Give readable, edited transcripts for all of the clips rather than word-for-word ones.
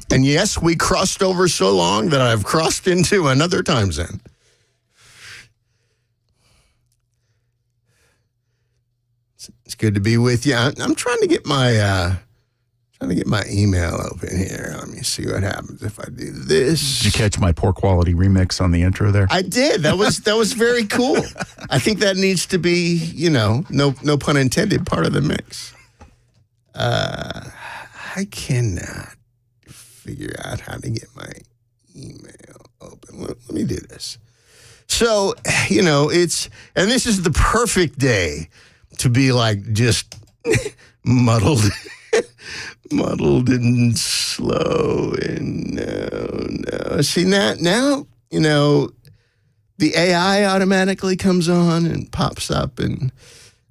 And yes, we crossed over so long that I've crossed into another time zone. It's good to be with you. I'm trying to get my email open here. Let me see what happens if I do this. Did you catch my poor quality remix on the intro there? I did. That was very cool. I think that needs to be, no pun intended, part of the mix. I cannot figure out how to get my email open. Let me do this. So, and this is the perfect day to be like just muddled and slow and no. See, now, the AI automatically comes on and pops up, and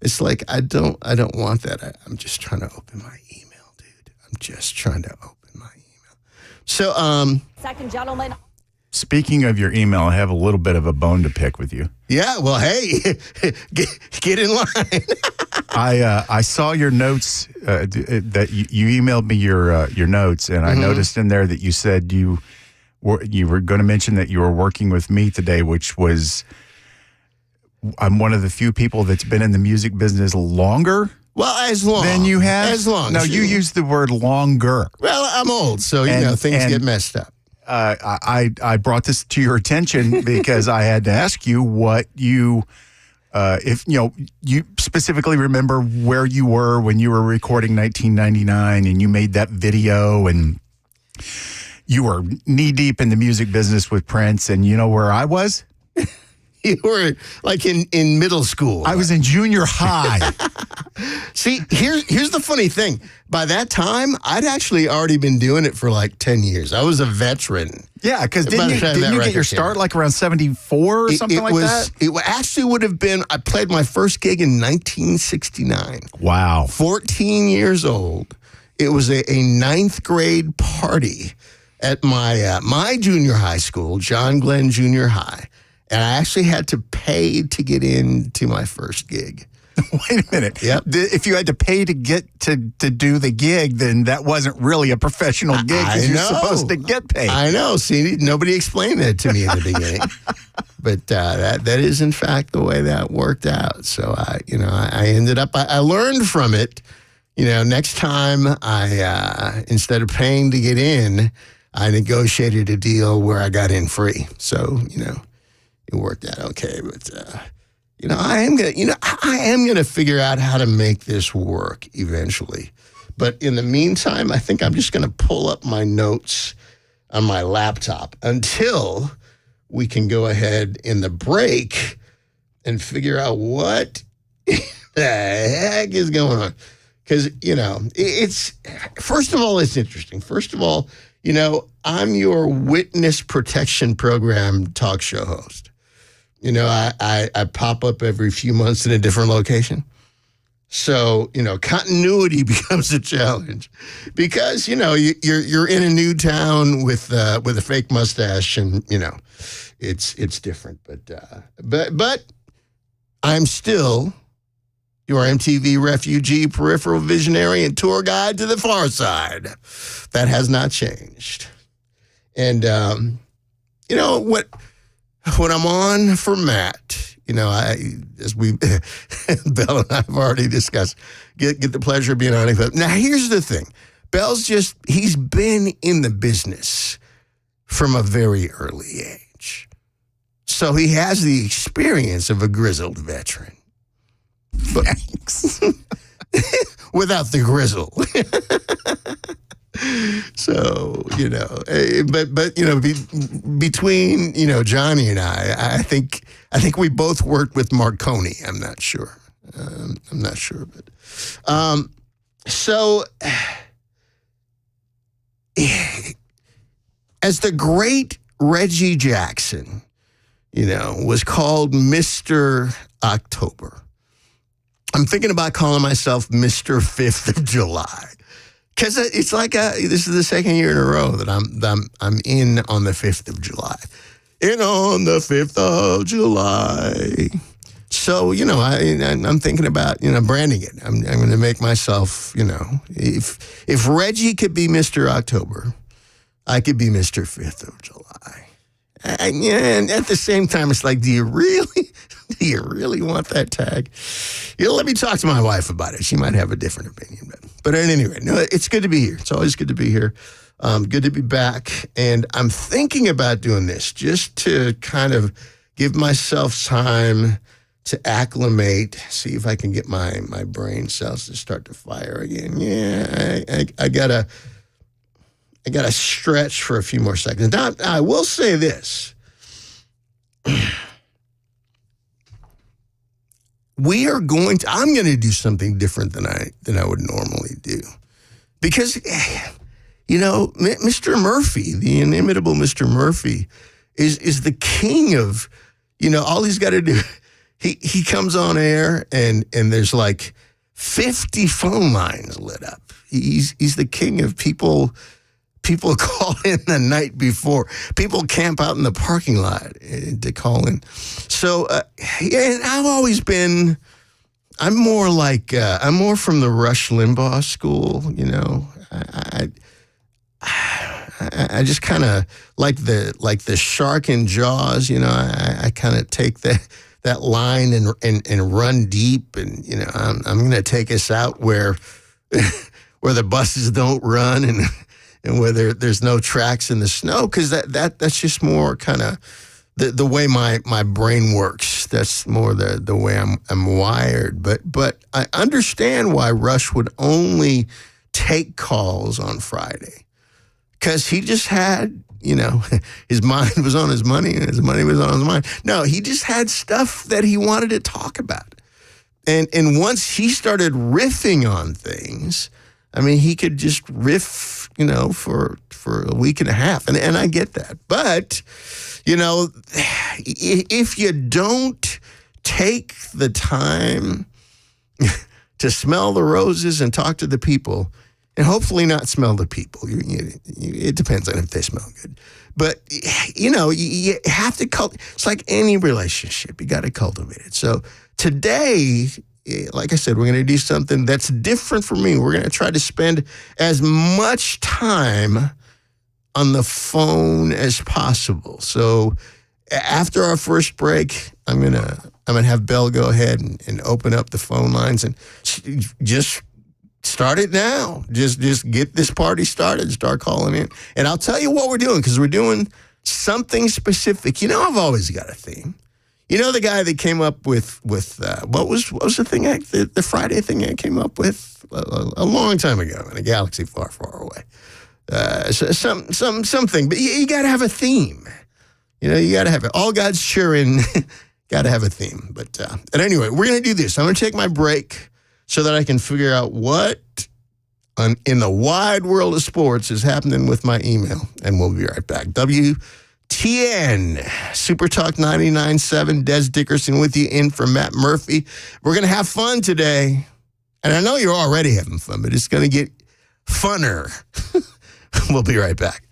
it's like, I don't want that. I'm just trying to open my email, dude. I'm just trying to open my email. So, second gentleman. Speaking of your email, I have a little bit of a bone to pick with you. Yeah, well, hey, get in line. I saw your notes that you emailed me your notes, and I noticed in there that you said you were going to mention that you were working with me today, which was I'm one of the few people that's been in the music business longer. Well, as long than you have. As long. No, you used the word longer. Well, I'm old, so things get messed up. I brought this to your attention because I had to ask you what you, if you specifically remember where you were when you were recording 1999 and you made that video and you were knee deep in the music business with Prince, and you know where I was? You were like in middle school. I was in junior high. See, here's the funny thing. By that time, I'd actually already been doing it for like 10 years. I was a veteran. Yeah, because didn't you get your start like around 74 or something like that? It actually would have been, I played my first gig in 1969. Wow. 14 years old. It was a ninth grade party at my junior high school, John Glenn Junior High. And I actually had to pay to get into my first gig. Wait a minute. Yep. If you had to pay to get to do the gig, then that wasn't really a professional gig because you're supposed to get paid. I know. See, nobody explained that to me in the beginning. But that is, in fact, the way that worked out. So, I ended up, I learned from it. Next time instead of paying to get in, I negotiated a deal where I got in free. So, it worked out okay, but I am gonna figure out how to make this work eventually. But in the meantime, I think I'm just gonna pull up my notes on my laptop until we can go ahead in the break and figure out what the heck is going on. Because it's first of all, it's interesting. First of all, I'm your witness protection program talk show host. I pop up every few months in a different location. So, continuity becomes a challenge because, you're in a new town with a fake mustache and, it's different. But I'm still your MTV refugee, peripheral visionary, and tour guide to the far side. That has not changed. And, when I'm on for Matt, as we, Bell and I have already discussed, get the pleasure of being on it. Now, here's the thing. Bell's he's been in the business from a very early age. So he has the experience of a grizzled veteran. But, thanks. Without the grizzle. So, between, Johnny and I think we both worked with Marconi. I'm not sure. But, so as the great Reggie Jackson, was called Mr. October, I'm thinking about calling myself Mr. 5th of July. Because it's like this is the second year in a row that I'm in on the 5th of July. In on the 5th of July. So, I'm thinking about, branding it. I'm going to make myself, if Reggie could be Mr. October, I could be Mr. 5th of July. And at the same time, it's like, do you really want that tag? Let me talk to my wife about it. She might have a different opinion. But at any rate, no, it's good to be here. It's always good to be here. Good to be back. And I'm thinking about doing this just to kind of give myself time to acclimate, see if I can get my brain cells to start to fire again. Yeah, I gotta stretch for a few more seconds. Now, I will say this. I'm going to do something different than I would normally do. Because, Mr. Murphy, the inimitable Mr. Murphy, is the king of, all he's got to do. He comes on air and there's like 50 phone lines lit up. He's the king of people call in the night before. People camp out in the parking lot to call in. So, and I'm more from the Rush Limbaugh school, I just kind of like the shark in Jaws, I kind of take that line and run deep, and I'm going to take us out where the buses don't run and where there's no tracks in the snow, because that's just more kind of the way my brain works. That's more the way I'm wired. But I understand why Rush would only take calls on Friday, because he just had, his mind was on his money and his money was on his mind. No, he just had stuff that he wanted to talk about. And once he started riffing on things, I mean, he could just riff, for a week and a half. And I get that. But, if you don't take the time to smell the roses and talk to the people, and hopefully not smell the people. It depends on if they smell good. But, you have to it's like any relationship. You got to cultivate it. So today, like I said, we're going to do something that's different for me. We're going to try to spend as much time on the phone as possible. So after our first break, I'm gonna have Belle go ahead and open up the phone lines and just start it now. Just get this party started. Start calling in, and I'll tell you what we're doing, because we're doing something specific. I've always got a theme. The guy that came up with what was the thing? The Friday thing I came up with a long time ago in a galaxy far, far away. Something, but you got to have a theme. You got to have it. All God's cheering. Got to have a theme. But anyway, we're gonna do this. I'm gonna take my break so that I can figure out what in the wide world of sports is happening with my email, and we'll be right back. WTN Super Talk 99.7. Des Dickerson with you in for Matt Murphy. We're gonna have fun today, and I know you're already having fun, but it's gonna get funner. We'll be right back.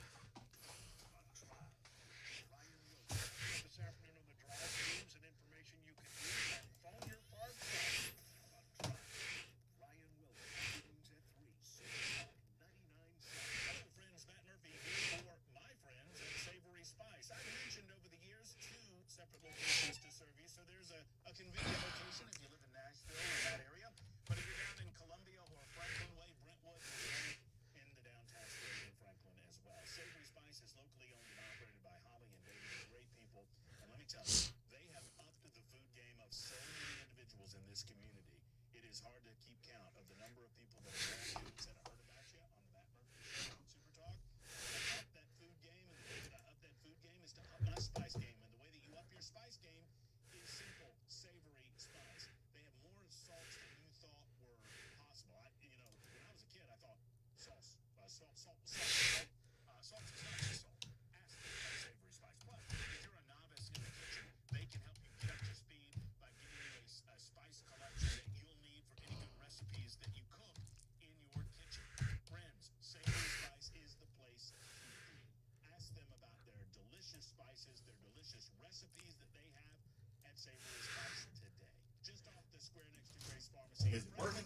Is it working?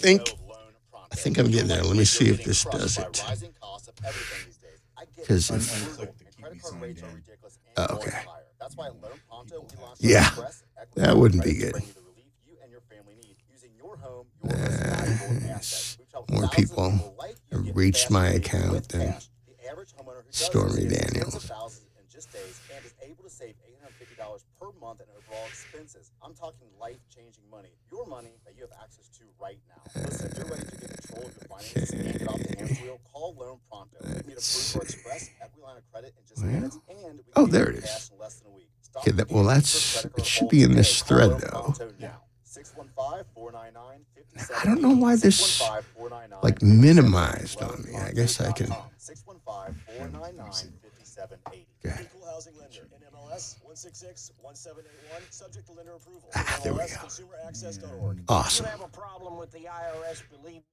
think I'm getting there. Let me see if this does it. Because okay. Yeah, that wouldn't be good. More people have reached my account than Stormy Daniels. Per month in overall expenses. I'm talking life-changing money. Your money that you have access to right now. Listen, if you're ready to get control of your finances and get off the hamster wheel, call Loan Pronto. We can get approved for Express equity line of credit in just minutes, and we can there it is. Okay, it should be in this thread though. I don't know why this like minimized on me. I guess I can. 615-499-5780. Equal housing lender. NMLS 166-1781. Subject to lender approval. There we go. ConsumerAccess.org. Awesome. You have a problem with the IRS, believe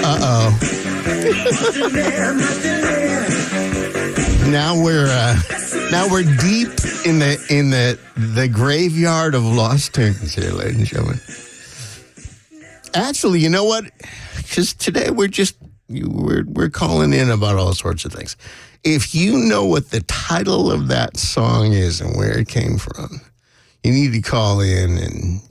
Uh-oh. Now we're deep in the graveyard of lost tunes here, ladies and gentlemen. Actually, you know what? Because today we're calling in about all sorts of things. If you know what the title of that song is and where it came from, you need to call in, and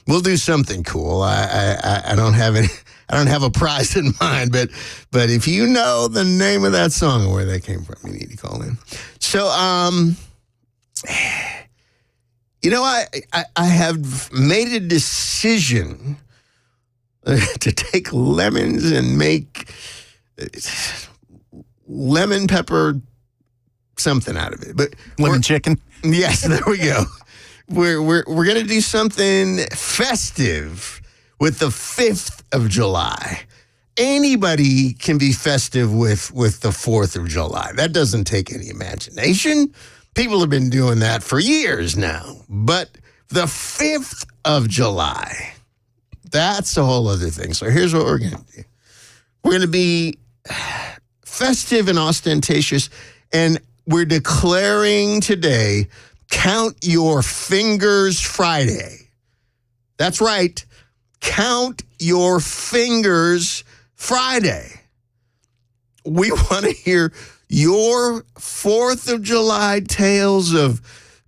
we'll do something cool. I don't have any. I don't have a prize in mind, but if you know the name of that song or where that came from, you need to call in. So, I have made a decision to take lemons and make lemon pepper something out of it. But lemon chicken. Yes, there we go. We're gonna do something festive with the 5th of July. Anybody can be festive with the 4th of July. That doesn't take any imagination. People have been doing that for years now. But the 5th of July, that's a whole other thing. So here's what we're going to do. We're going to be festive and ostentatious, and we're declaring today Count Your Fingers Friday. That's right. Count Your Fingers Friday. We want to hear your 4th of July tales of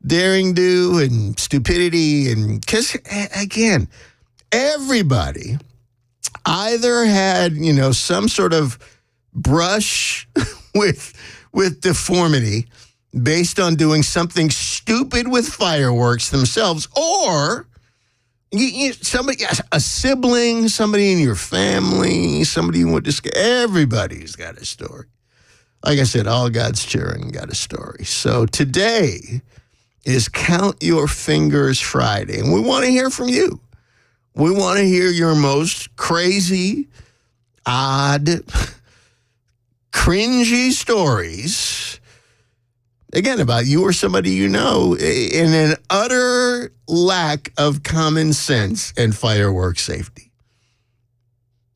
daring do and stupidity. And because, again, everybody either had, some sort of brush with deformity based on doing something stupid with fireworks themselves, or somebody, a sibling, somebody in your family, somebody you went to school. Everybody's got a story. Like I said, all God's children got a story. So today is Count Your Fingers Friday, and we want to hear from you. We want to hear your most crazy, odd, cringy stories, again, about you or somebody you know, in an utter lack of common sense and fireworks safety.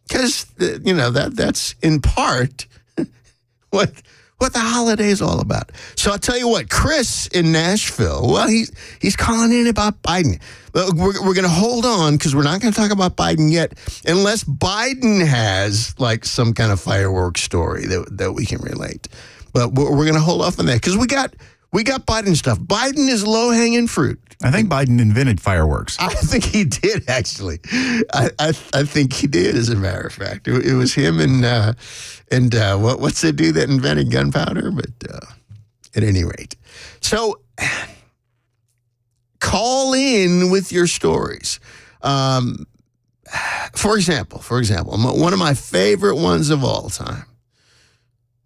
Because, that's in part what the holiday is all about. So I'll tell you what, Chris in Nashville, well, he's calling in about Biden. We're going to hold on because we're not going to talk about Biden yet unless Biden has like some kind of fireworks story that we can relate. But we're going to hold off on that because we got Biden stuff. Biden is low-hanging fruit. I think Biden invented fireworks. I think he did, actually. I think he did, as a matter of fact. It was him and what's the dude that invented gunpowder? But at any rate. So call in with your stories. For example, one of my favorite ones of all time.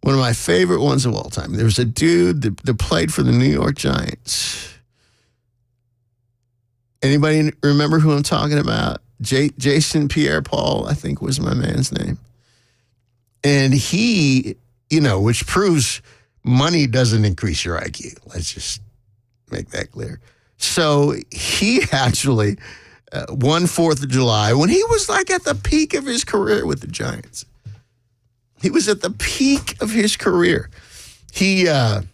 There was a dude that played for the New York Giants. Anybody remember who I'm talking about? Jason Pierre-Paul, I think was my man's name. And he, which proves money doesn't increase your IQ. Let's just make that clear. So he actually won 4th of July when he was like at the peak of his career with the Giants. He was at the peak of his career. He and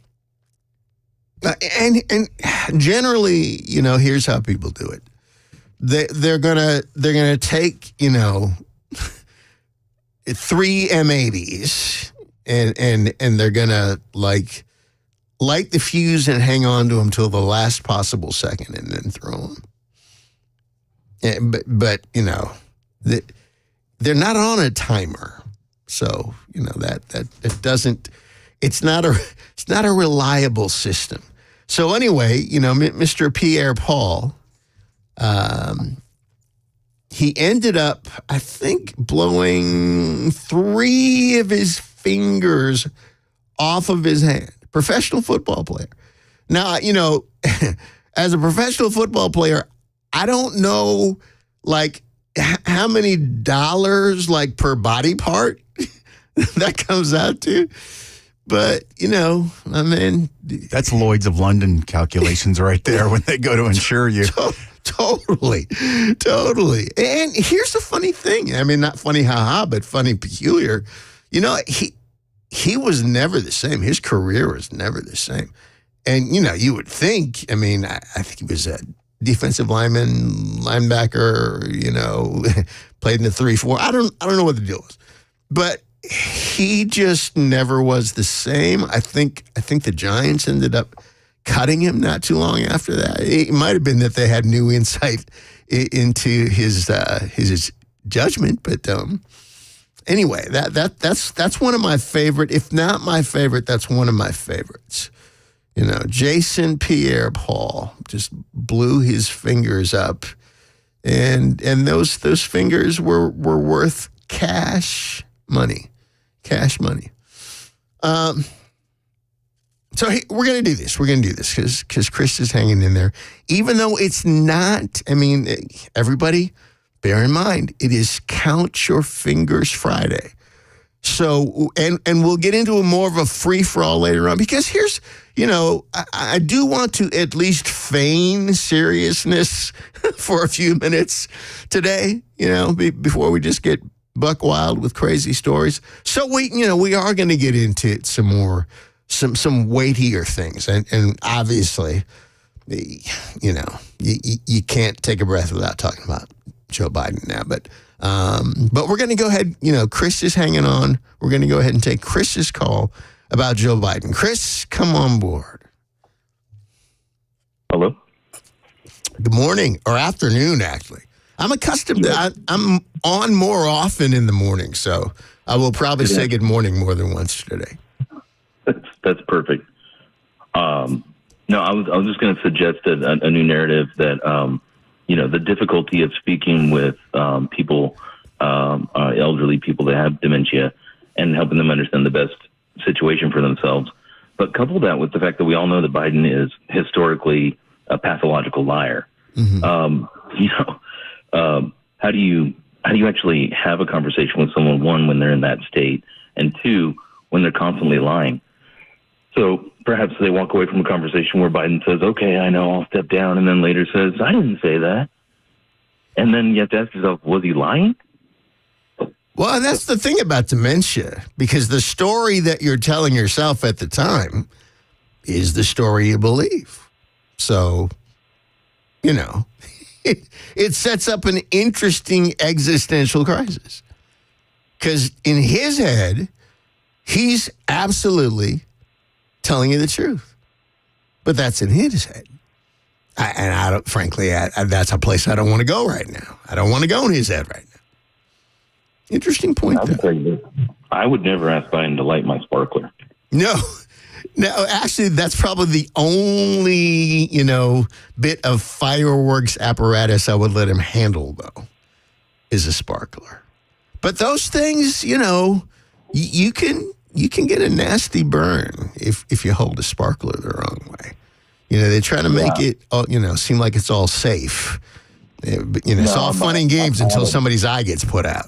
generally, here's how people do it. They're gonna take 3 M80s and they're gonna like light the fuse and hang on to them till the last possible second and then throw them. But they're not on a timer. So, that doesn't, it's not a reliable system. So anyway, Mr. Pierre-Paul, he ended up, I think, blowing 3 of his fingers off of his hand. Professional football player. Now, as a professional football player, I don't know, like, how many dollars, like, per body part that comes out to. But, I mean. That's Lloyd's of London calculations right there when they go to insure you. Totally. And here's the funny thing. I mean, not funny ha-ha, but funny peculiar. He was never the same. His career was never the same. And, you would think, I mean, I think he was a defensive lineman, linebacker, played in the 3-4. I don't know what the deal was. But he just never was the same. I think the Giants ended up cutting him not too long after that. It might have been that they had new insight into his judgment, but anyway, that's one of my favorite. If not my favorite, that's one of my favorites. Jason Pierre-Paul just blew his fingers up, and those fingers were worth cash money. So we're going to do this. We're going to do this because Chris is hanging in there. Even though it's not, I mean, everybody, bear in mind, it is Count Your Fingers Friday. So, and we'll get into more of a free-for-all later on because here's, I do want to at least feign seriousness for a few minutes today, before we just get buck wild with crazy stories. So we are going to get into some more, some weightier things. And obviously, you can't take a breath without talking about Joe Biden now. But we're going to go ahead. Chris is hanging on. We're going to go ahead and take Chris's call about Joe Biden. Chris, come on board. Hello. Good morning or afternoon, actually. I'm accustomed to. I'm on more often in the morning, so I will probably say good morning more than once today. That's perfect. No, I was just going to suggest a new narrative that the difficulty of speaking with people, elderly people that have dementia, and helping them understand the best situation for themselves. But couple that with the fact that we all know that Biden is historically a pathological liar. Mm-hmm. How do you actually have a conversation with someone, one, when they're in that state, and two, when they're constantly lying? So perhaps they walk away from a conversation where Biden says, okay, I know, I'll step down, and then later says, I didn't say that. And then you have to ask yourself, was he lying? Well, and that's the thing about dementia, because the story that you're telling yourself at the time is the story you believe. So, it sets up an interesting existential crisis. Because in his head, he's absolutely telling you the truth. But that's in his head. Frankly, that's a place I don't want to go right now. I don't want to go in his head right now. Interesting point, though. I would never ask Biden to light my sparkler. No, actually, that's probably the only, bit of fireworks apparatus I would let him handle, though, is a sparkler. But those things, you can get a nasty burn if you hold a sparkler the wrong way. They try to make it, seem like it's all safe. It's all fun and games until somebody's eye gets put out.